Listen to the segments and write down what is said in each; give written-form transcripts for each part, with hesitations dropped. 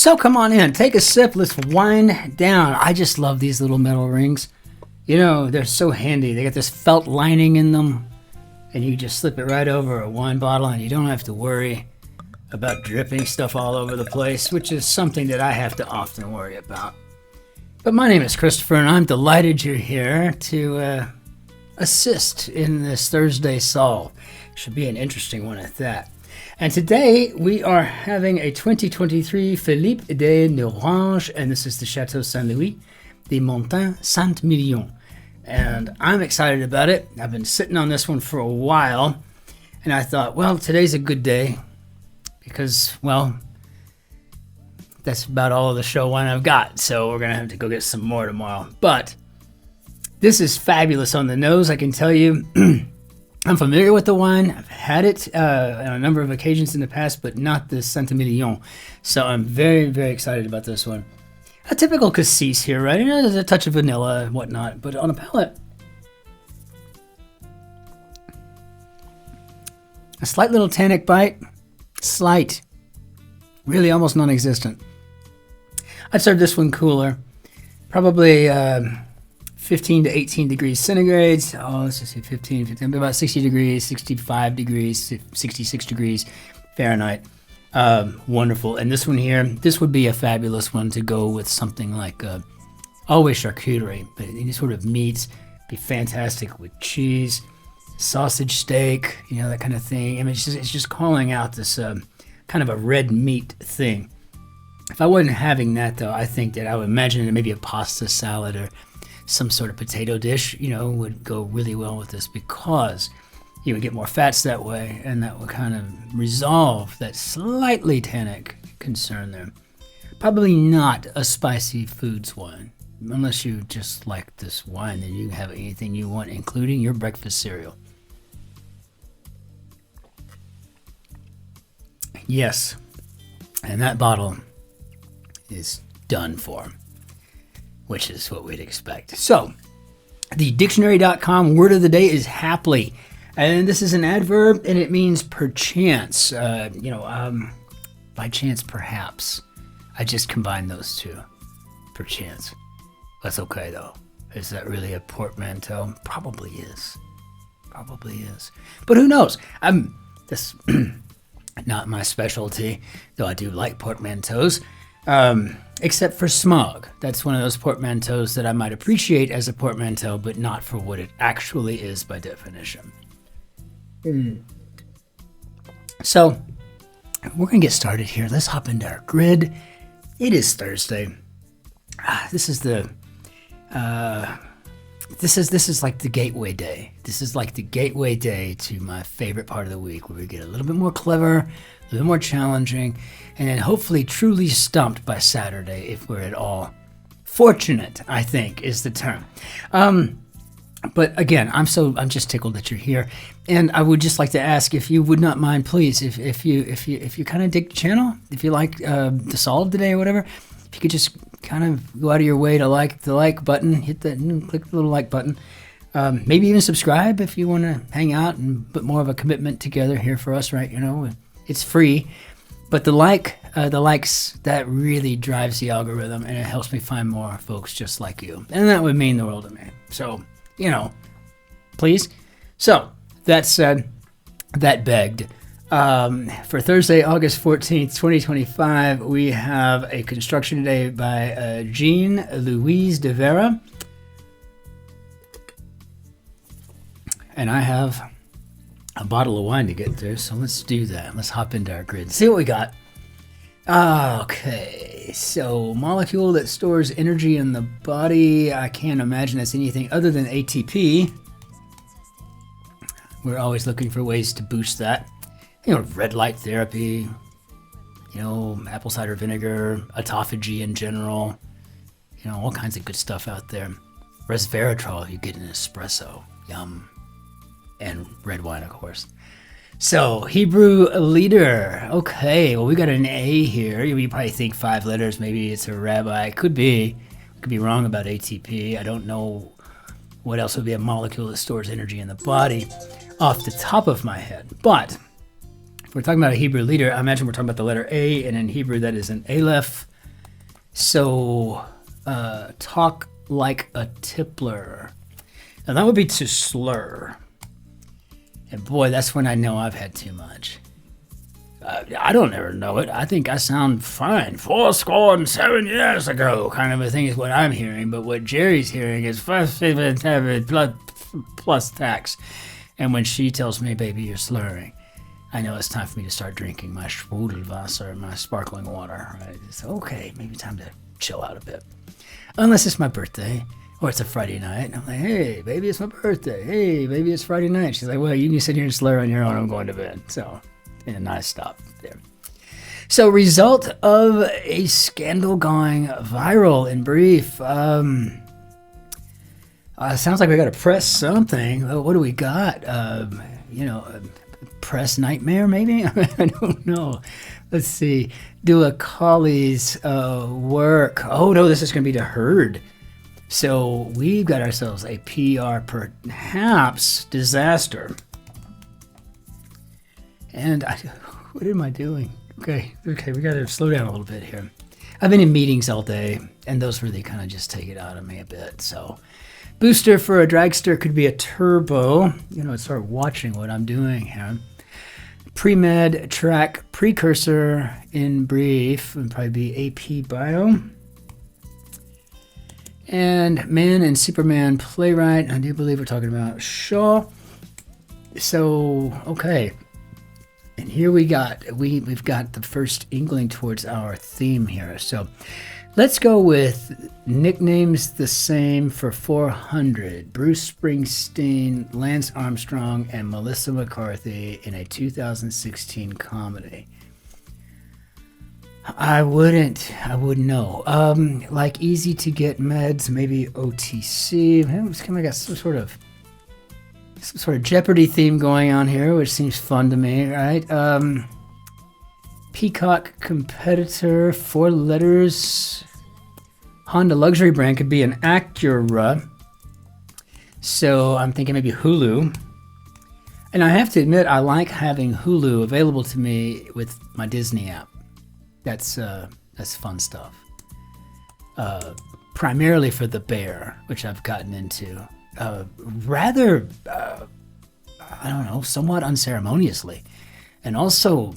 So come on in, take a sip, let's wind down. I just love these little metal rings. You know, they're so handy. They got this felt lining in them, and you just slip it right over a wine bottle, and you don't have to worry about dripping stuff all over the place, which is something that I have to often worry about. But my name is Christopher, and I'm delighted you're here to assist in this Thursday solve. Should be an interesting one at that. And today we are having a 2023 Philippe de Noange, and this is the Chateau Saint-Louis, the Montagne Saint-Million. And I'm excited about it. I've been sitting on this one for a while, and I thought, well, today's a good day because, well, that's about all of the show wine I've got, so we're going to have to go get some more tomorrow. But this is fabulous on the nose, I can tell you. I'm familiar with the wine. I've had it on a number of occasions in the past, but not the Saint-Million. So I'm very, very excited about this one. A typical cassis here, right? You know, there's a touch of vanilla and whatnot, but on a palate, a slight little tannic bite. Slight. Really almost non-existent. I'd serve this one cooler. Probably 15 to 18 degrees centigrade. Oh, let's just say 15, about 60 degrees, 65 degrees, 66 degrees Fahrenheit. Wonderful. And this one here, this would be a fabulous one to go with something like always charcuterie, but any sort of meats. Be fantastic with cheese, sausage steak, you know, that kind of thing. I mean, it's just calling out this kind of a red meat thing. If I wasn't having that, though, I think that I would imagine that maybe a pasta salad or some sort of potato dish, you know, would go really well with this because you would get more fats that way, and that would kind of resolve that slightly tannic concern there. Probably not a spicy foods wine. Unless you just like this wine, then you can have anything you want, including your breakfast cereal. Yes, and that bottle is done for, which is what we'd expect. So, the dictionary.com word of the day is haply. And this is an adverb, and it means perchance. By chance, perhaps. I just combined those two. Perchance. That's okay, though. Is that really a portmanteau? Probably is. Probably is. But who knows? This not my specialty, though I do like portmanteaus. Except for smog. That's one of those portmanteaus that I might appreciate as a portmanteau, but not for what it actually is by definition. So, we're going to get started here. Let's hop into our grid. It is Thursday. This is like the gateway day. This is like the gateway day to my favorite part of the week, where we get a little bit more clever, a little more challenging, and then hopefully truly stumped by Saturday if we're at all fortunate, I think is the term. But again, I'm just tickled that you're here, and I would just like to ask if you would not mind, please, if you kind of dig the channel, if you like the solve today or whatever, if you could just kind of go out of your way to like the like button, hit that, click the little like button, maybe even subscribe if you want to hang out and put more of a commitment together here for us, right? You know, it's free, but the likes, that really drives the algorithm, and it helps me find more folks just like you, and that would mean the world to me. So, you know, please. So, that said, that begged. For Thursday, August 14th, 2025, we have a construction today by Louise de Vera. And I have a bottle of wine to get through, so let's do that. Let's hop into our grid. See what we got. Okay, so molecule that stores energy in the body. I can't imagine that's anything other than ATP. We're always looking for ways to boost that. You know, red light therapy, you know, apple cider vinegar, autophagy in general, you know, all kinds of good stuff out there. Resveratrol, you get an espresso, yum, and red wine, of course. So, Hebrew leader. Okay, well, we got an A here. You probably think 5 letters, maybe it's a rabbi. Could be. Could be wrong about ATP. I don't know what else would be a molecule that stores energy in the body off the top of my head. But if we're talking about a Hebrew leader, I imagine we're talking about the letter A, and in Hebrew that is an Aleph, So, talk like a tippler. Now that would be to slur. And boy, that's when I know I've had too much. I don't ever know it. I think I sound fine. 7 years ago, kind of a thing is what I'm hearing. But what Jerry's hearing is plus tax. And when she tells me, baby, you're slurring, I know it's time for me to start drinking my Sprudelwasser, my sparkling water. Right? It's okay, maybe time to chill out a bit. Unless it's my birthday or it's a Friday night. And I'm like, hey, baby, it's my birthday. Hey, baby, it's Friday night. She's like, well, you can sit here and slur on your own. I'm going to bed. So, and I stop there. So, result of a scandal going viral in brief. Sounds like we got to press something. What do we got? Press nightmare, maybe? I don't know. Let's see. Do a collie's work. Oh, no, this is going to be the herd. So we've got ourselves a PR perhaps disaster. And what am I doing? Okay, we got to slow down a little bit here. I've been in meetings all day, and those really kind of just take it out of me a bit. So booster for a dragster could be a turbo. Start watching what I'm doing here. Pre-med track precursor in brief would probably be AP Bio. And Man and Superman playwright. I do believe we're talking about Shaw. So, okay. And here we've got the first inkling towards our theme here. So let's go with nicknames the same for 400. Bruce Springsteen, Lance Armstrong, and Melissa McCarthy in a 2016 comedy. I wouldn't know. Like Easy to Get Meds, maybe OTC. It's kind of got some sort of Jeopardy theme going on here, which seems fun to me, right? Peacock Competitor, 4 letters. Honda luxury brand could be an Acura. So I'm thinking maybe Hulu. And I have to admit, I like having Hulu available to me with my Disney app. That's fun stuff. Primarily for The Bear, which I've gotten into. Rather, I don't know, somewhat unceremoniously. And also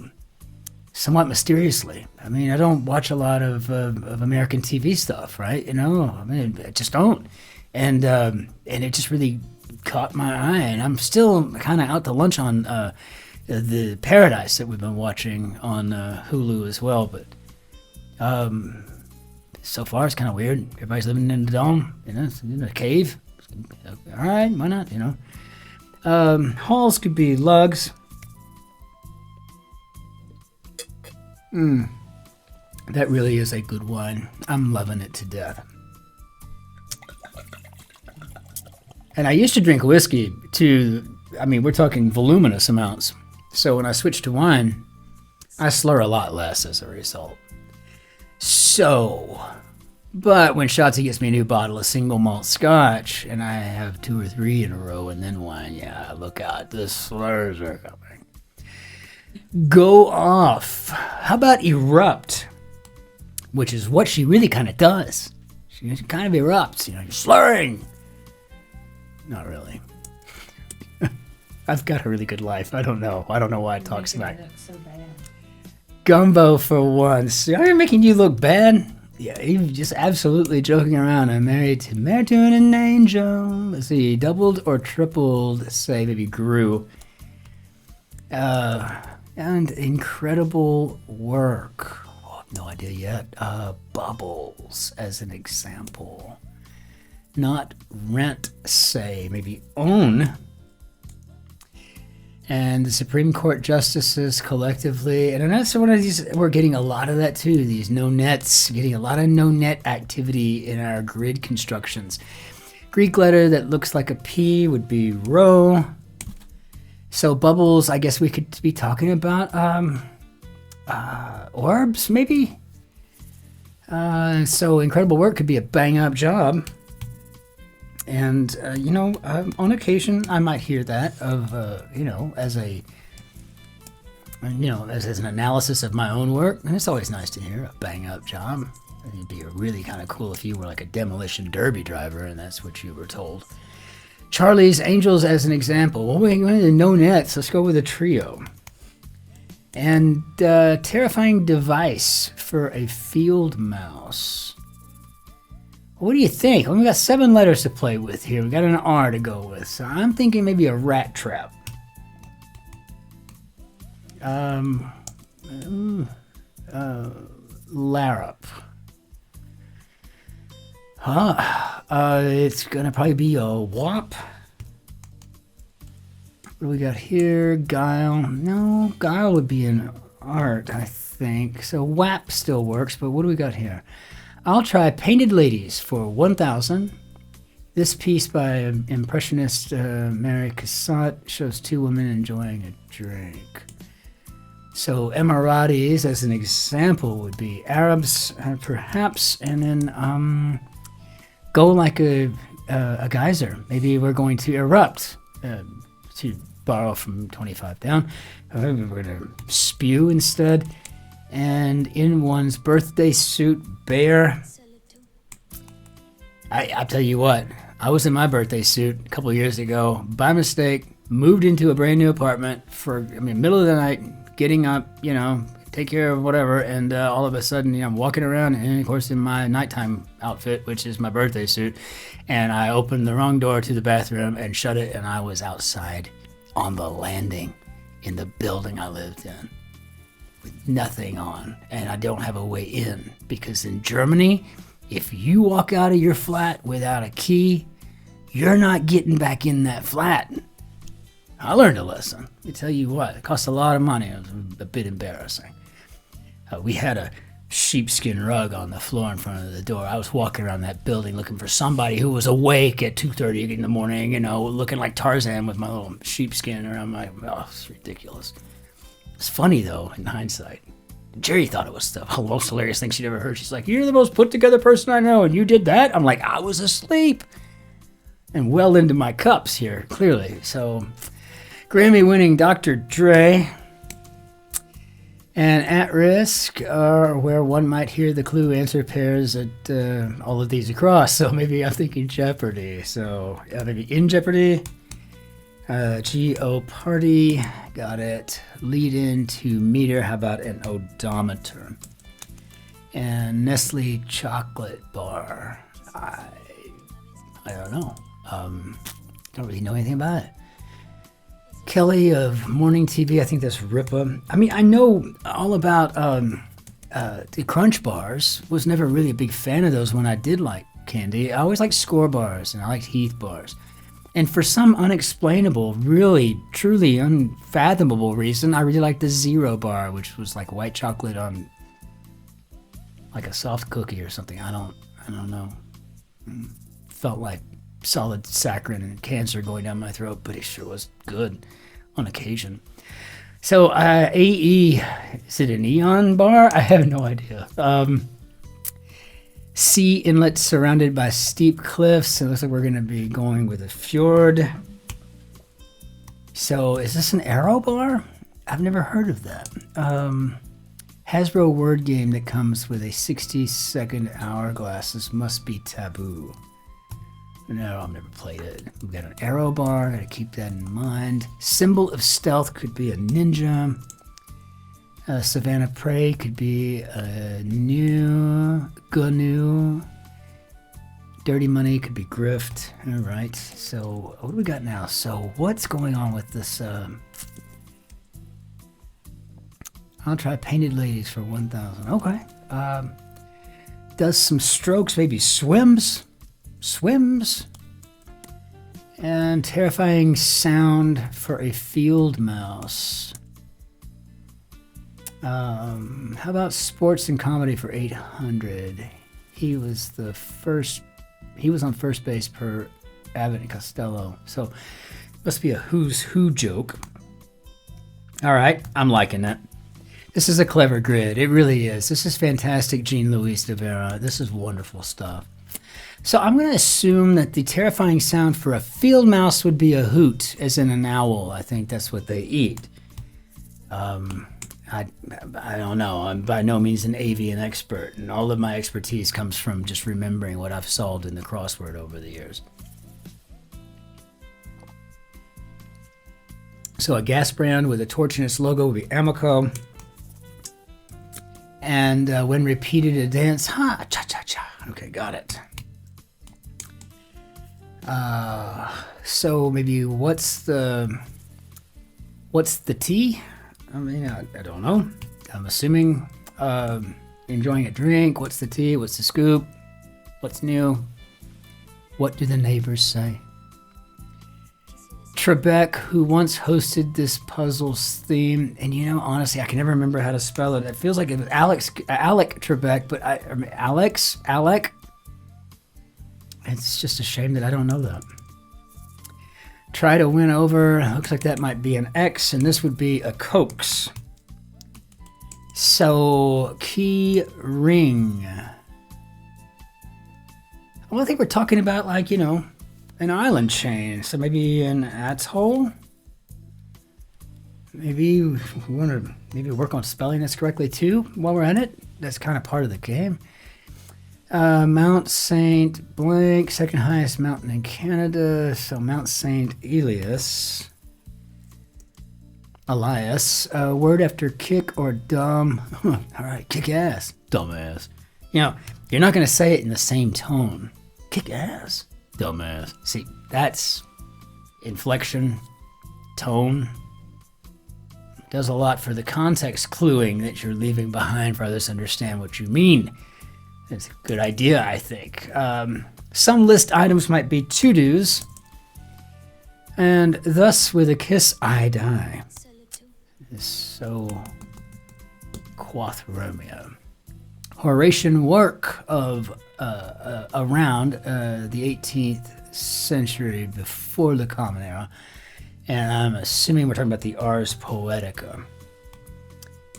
somewhat mysteriously. I mean, I don't watch a lot of American TV stuff, right? I just don't. And it just really caught my eye. And I'm still kind of out to lunch on the Paradise that we've been watching on Hulu as well. But so far, it's kind of weird. Everybody's living in the dome, in a cave. All right, why not, Halls could be lugs. That really is a good wine. I'm loving it to death. And I used to drink whiskey we're talking voluminous amounts. So when I switched to wine, I slur a lot less as a result. But when Shotzi gets me a new bottle of single malt scotch, and I have 2 or 3 in a row and then wine, look out, the slurs are coming. Go off. How about erupt? Which is what she really kind of does. She kind of erupts, you're slurring. Not really. I've got a really good life. I don't know why it talks about it. So bad. Gumbo for once. I'm making you look bad. Yeah, even just absolutely joking around. I'm married to an angel. Let's see, doubled or tripled, say maybe grew. And incredible work. Oh, no idea yet. Bubbles as an example. Not rent, say, maybe own. And the Supreme Court justices collectively, and that's one of these, we're getting a lot of that too, these no nets, getting a lot of no net activity in our grid constructions. Greek letter that looks like a P would be rho. So bubbles, I guess we could be talking about orbs, maybe? So incredible work could be a bang up job. And, on occasion, I might hear that as an analysis of my own work. And it's always nice to hear a bang-up job. It'd be really kind of cool if you were like a demolition derby driver and that's what you were told. Charlie's Angels as an example. Well, we're going to no nets. Let's go with a trio. And terrifying device for a field mouse. What do you think? Well, we got 7 letters to play with here. We got an R to go with. So I'm thinking maybe a rat trap. Larup. It's gonna probably be a wop. What do we got here? Guile. No, guile would be an art, I think. So WAP still works, but what do we got here? I'll try Painted Ladies for 1,000. This piece by Impressionist Mary Cassatt shows 2 women enjoying a drink. So Emiratis, as an example, would be Arabs, perhaps, and then go like a geyser. Maybe we're going to erupt, to borrow from 25 down. We're going to spew instead. And in one's birthday suit, bear. I'll tell you what, I was in my birthday suit a couple years ago, by mistake, moved into a brand new apartment for, middle of the night, getting up, take care of whatever, and all of a sudden, I'm walking around, and of course in my nighttime outfit, which is my birthday suit, and I opened the wrong door to the bathroom and shut it, and I was outside on the landing in the building I lived in with nothing on, and I don't have a way in, because in Germany, if you walk out of your flat without a key, you're not getting back in that flat. I learned a lesson. I tell you what, it cost a lot of money. It was a bit embarrassing. We had a sheepskin rug on the floor in front of the door. I was walking around that building looking for somebody who was awake at 2:30 in the morning, looking like Tarzan with my little sheepskin around my... Oh, it's ridiculous. It's funny, though, in hindsight. Jerry thought it was the most hilarious thing she'd ever heard. She's like, "You're the most put-together person I know, and you did that?" I'm like, I was asleep. And well into my cups here, clearly. So... Grammy-winning Dr. Dre, and At Risk are where one might hear the clue answer pairs at all of these across. So maybe I'm thinking Jeopardy. So maybe In Jeopardy, G-O Party, got it. Lead in to meter, how about an odometer? And Nestle Chocolate Bar, I don't know. Don't really know anything about it. Kelly of Morning TV, I think that's Ripa. I know all about the Crunch bars. Was never really a big fan of those when I did like candy. I always liked Score bars and I liked Heath bars. And for some unexplainable, really, truly unfathomable reason, I really liked the Zero bar, which was like white chocolate on like a soft cookie or something. I don't know. Felt like solid saccharin and cancer going down my throat, but it sure was good on occasion. So AE, is it an Eon bar? I have no idea. Sea inlet surrounded by steep cliffs. It looks like we're going to be going with a fjord. So is this an arrow bar? I've never heard of that. Hasbro word game that comes with a 60-second hourglass. This must be taboo. No, I've never played it. We've got an arrow bar, gotta keep that in mind. Symbol of stealth could be a ninja. Savannah Prey could be a GNU. Dirty money could be grift. All right, so what do we got now? So what's going on with this? I'll try Painted Ladies for 1,000. Okay. Does some strokes, maybe swims, and terrifying sound for a field mouse. How about sports and comedy for 800? He was on first base per Abbott and Costello. So must be a who's who joke. All right, I'm liking that. This is a clever grid. It really is. This is fantastic, Jean-Louis de Vera. This is wonderful stuff. So I'm going to assume that the terrifying sound for a field mouse would be a hoot, as in an owl. I think that's what they eat. I don't know. I'm by no means an avian expert, and all of my expertise comes from just remembering what I've solved in the crossword over the years. So a gas brand with a torch in its logo would be Amoco. And when repeated, a dance, cha-cha-cha. Okay, got it. So maybe what's the tea? I mean, I don't know. I'm assuming enjoying a drink. What's the tea? What's the scoop? What's new? What do the neighbors say? Trebek, who once hosted this puzzles theme, and honestly, I can never remember how to spell it. It feels like it was Alec Trebek, but Alec. It's just a shame that I don't know that. Try to win over. Looks like that might be an X, and this would be a coax. So, key ring. Well, I think we're talking about an island chain. So maybe an atoll. Maybe we want to work on spelling this correctly too while we're at it. That's kind of part of the game. Mount Saint blank, second highest mountain in Canada. So Mount Saint Elias. Word after kick or dumb. All right, kick ass, dumbass. You're not going to say it in the same tone. Kick ass, dumbass. See, that's inflection, tone. Does a lot for the context cluing that you're leaving behind for others to understand what you mean. It's a good idea, I think. Some list items might be to-dos. And thus, with a kiss, I die. So, quoth Romeo. Horatian work of around the 18th century before the Common Era. And I'm assuming we're talking about the Ars Poetica.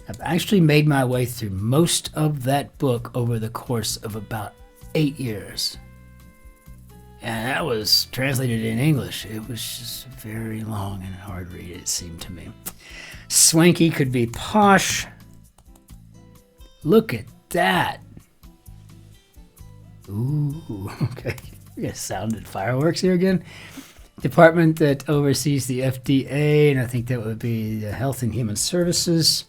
I've actually made my way through most of that book over the course of about 8 years. And that was translated in English. It was just very long and hard read, it seemed to me. Swanky could be posh. Look at that. Ooh, okay. We got sounded fireworks here again. Department that oversees the FDA, and I think that would be the Health and Human Services.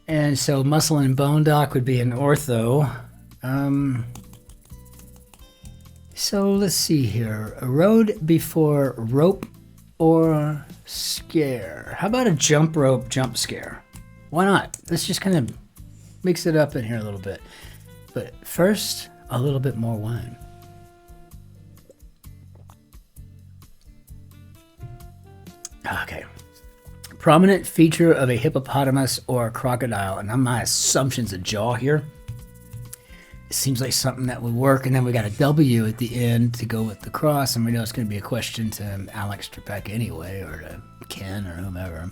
And so muscle and bone doc would be an ortho. So let's see here. A road before rope or scare. How about a jump rope jump scare? Why not? Let's just kind of mix it up in here a little bit. But first, a little bit more wine. Okay. Prominent feature of a hippopotamus or a crocodile, and my assumption's a jaw here. It seems like something that would work, and then we got a W at the end to go with the cross, and we know it's going to be a question to Alex Trebek anyway, or to Ken or whomever.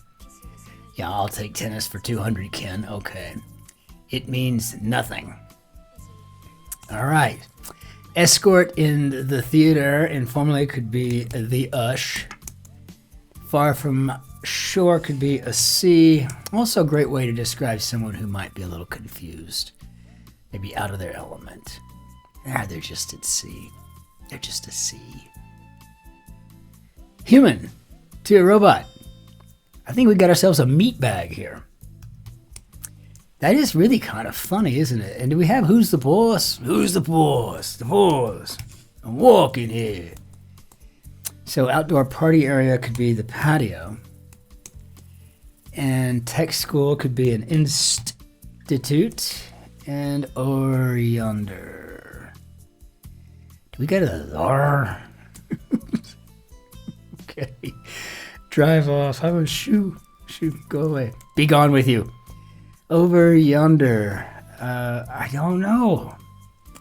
Yeah, I'll take tennis for 200, Ken. Okay. It means nothing. All right. Escort in the theater, informally could be the ush. Far from shore could be a sea. Also a great way to describe someone who might be a little confused. Maybe out of their element. They're just at sea. They're just a sea. Human to a robot. I think we got ourselves a meat bag here. That is really kind of funny, isn't it? And do we have who's the boss? Who's the boss? The boss. I'm walking here. So outdoor party area could be the patio. And tech school could be an institute. And or yonder. Do we got a R? Okay. Drive off. How about shoo? Shoo, go away. Be gone with you. Over yonder. I don't know.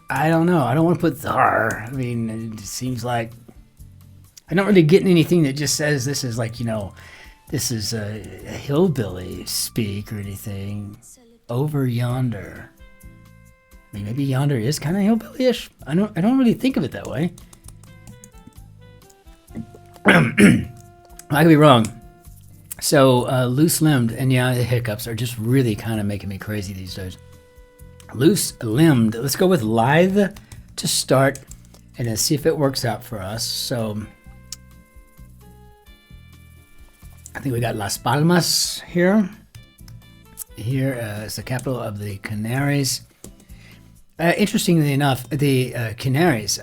I don't want to put thar. I mean, it seems like I'm not really getting anything that just says this is like, this is a hillbilly speak or anything. Over yonder. I mean, maybe yonder is kind of hillbilly-ish. I don't really think of it that way. I could be wrong. So loose-limbed, and yeah, the hiccups are just really kind of making me crazy these days. Loose-limbed. Let's go with lithe to start, and then see if it works out for us. So I think we got Las Palmas here. Here is the capital of the Canaries. Interestingly enough, the Canaries,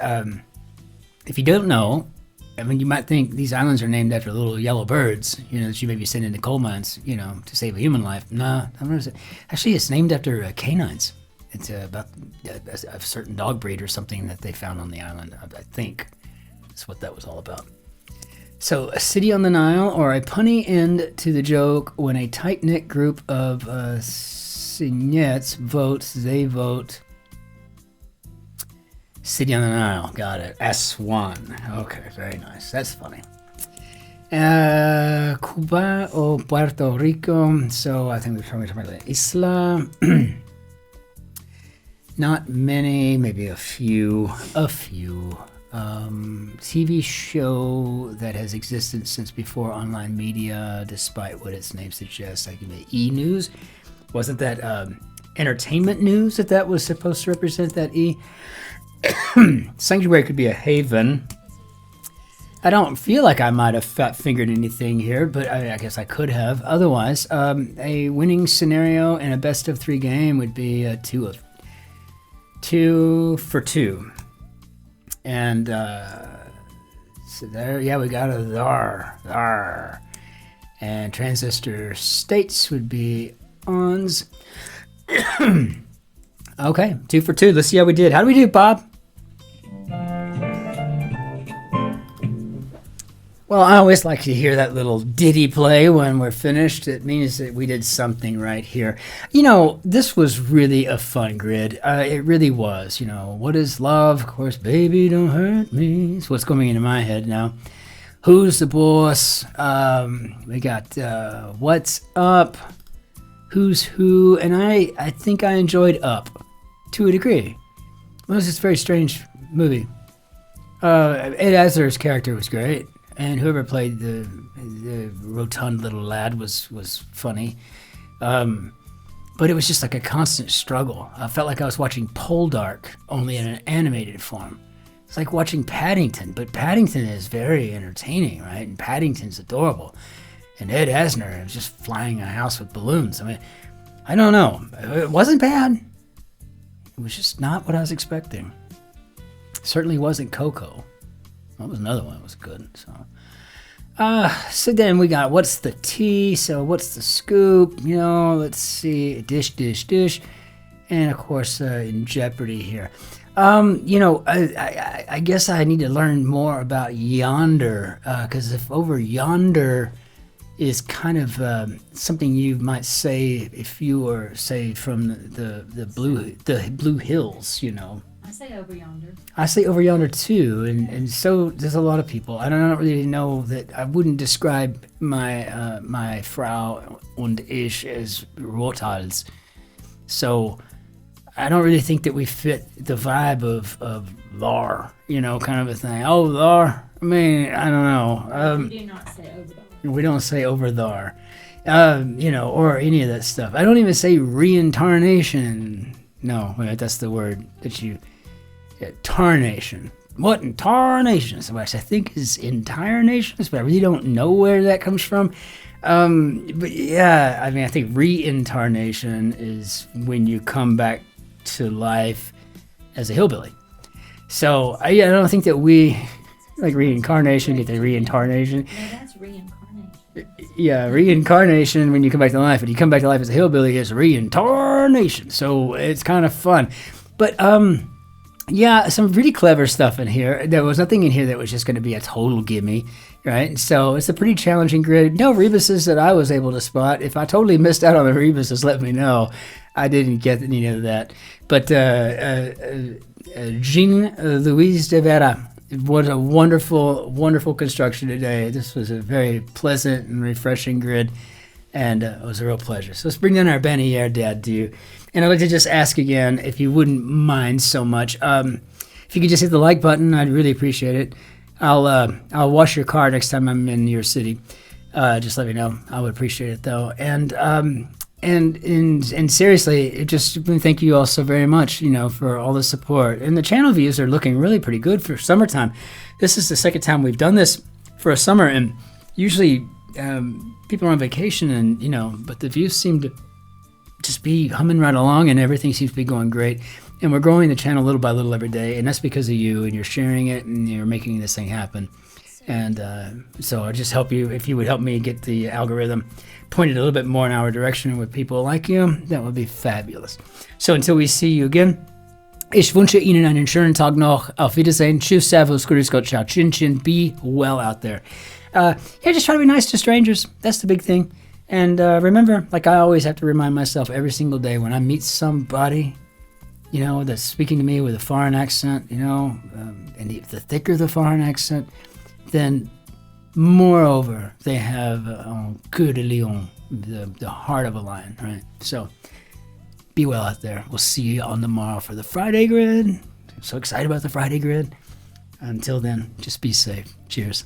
if you don't know, I mean, you might think these islands are named after little yellow birds, that you maybe send into coal mines, to save a human life. No, actually, it's named after canines. It's about a certain dog breed or something that they found on the island, I think. That's what that was all about. So, a city on the Nile, or a punny end to the joke when a tight-knit group of signettes votes, they vote. City on the Nile, got it. Aswan. Okay, very nice. That's funny. Cuba or Puerto Rico. So I think we're probably talking about Isla. Not many, maybe a few. TV show that has existed since before online media, despite what its name suggests. I give it E-News. Wasn't that entertainment news that was supposed to represent that E? Sanctuary could be a haven. I don't feel like I might have fat-fingered anything here, but I guess I could have. Otherwise, a winning scenario in a best-of-3 game would be a 2 for 2. And so there, yeah, we got a thar. And transistor states would be ons. Okay, 2 for 2. Let's see how we did. How do we do, Bob? Well, I always like to hear that little ditty play when we're finished. It means that we did something right here. This was really a fun grid. It really was. What is love? Of course, baby, don't hurt me. It's what's going into my head now. Who's the boss? We got what's up? Who's who? And I think I enjoyed Up to a degree. It was just a very strange movie. Ed Asner's character was great. And whoever played the rotund little lad was funny. But it was just like a constant struggle. I felt like I was watching Poldark, only in an animated form. It's like watching Paddington, but Paddington is very entertaining, right? And Paddington's adorable. And Ed Asner was just flying a house with balloons. I mean, I don't know. It wasn't bad. It was just not what I was expecting. It certainly wasn't Coco. That was another one that was good. So then we got what's the tea? So what's the scoop? Let's see. Dish. And of course, in Jeopardy here. I guess I need to learn more about yonder. Because if over yonder is kind of something you might say if you were, say, from the blue hills, I say over yonder. I say over yonder too, and so there's a lot of people. I don't really know that I wouldn't describe my Frau und ich as Rothals. So I don't really think that we fit the vibe of Lar, kind of a thing. Oh, Lar. I mean, I don't know. We do not say over there. We don't say over there, or any of that stuff. I don't even say reincarnation. No, that's the word that you... tarnation. What in tarnation? Which I think is entire nations, but I really don't know where that comes from. But yeah, I mean, I think reincarnation is when you come back to life as a hillbilly. So I don't think that we like reincarnation, get the reincarnation. No, that's reincarnation. Yeah, reincarnation when you come back to life, and you come back to life as a hillbilly is reincarnation. So it's kind of fun. But yeah, some really clever stuff in here. There was nothing in here that was just going to be a total gimme, right? So it's a pretty challenging grid. No rebuses that I was able to spot. If I totally missed out on the rebuses, let me know. I didn't get any of that. But Louise de Vera, what a wonderful, wonderful construction today. This was a very pleasant and refreshing grid, and it was a real pleasure. So let's bring down our Bannière Dad to you. And I'd like to just ask again, if you wouldn't mind so much, if you could just hit the like button, I'd really appreciate it. I'll wash your car next time I'm in your city. just let me know. I would appreciate it though. And seriously, thank you all so very much, for all the support. And the channel views are looking really pretty good for summertime. This is the second time we've done this for a summer, and usually people are on vacation, and but the views seem to just be humming right along, and everything seems to be going great. And we're growing the channel little by little every day, and that's because of you, and you're sharing it, and you're making this thing happen. And so I'll just help you. If you would help me get the algorithm pointed a little bit more in our direction with people like you, that would be fabulous. So until we see you again, ich wünsche Ihnen einen schönen Tag noch. Auf Wiedersehen. Tschüss, servus, grüß Gott, ciao, Cin-Cin. Be well out there. Just try to be nice to strangers. That's the big thing. And remember, like I always have to remind myself every single day when I meet somebody, that's speaking to me with a foreign accent, and the thicker the foreign accent, then moreover, they have cœur de lion, the heart of a lion, right? So be well out there. We'll see you on tomorrow for the Friday grid. I'm so excited about the Friday grid. Until then, just be safe. Cheers.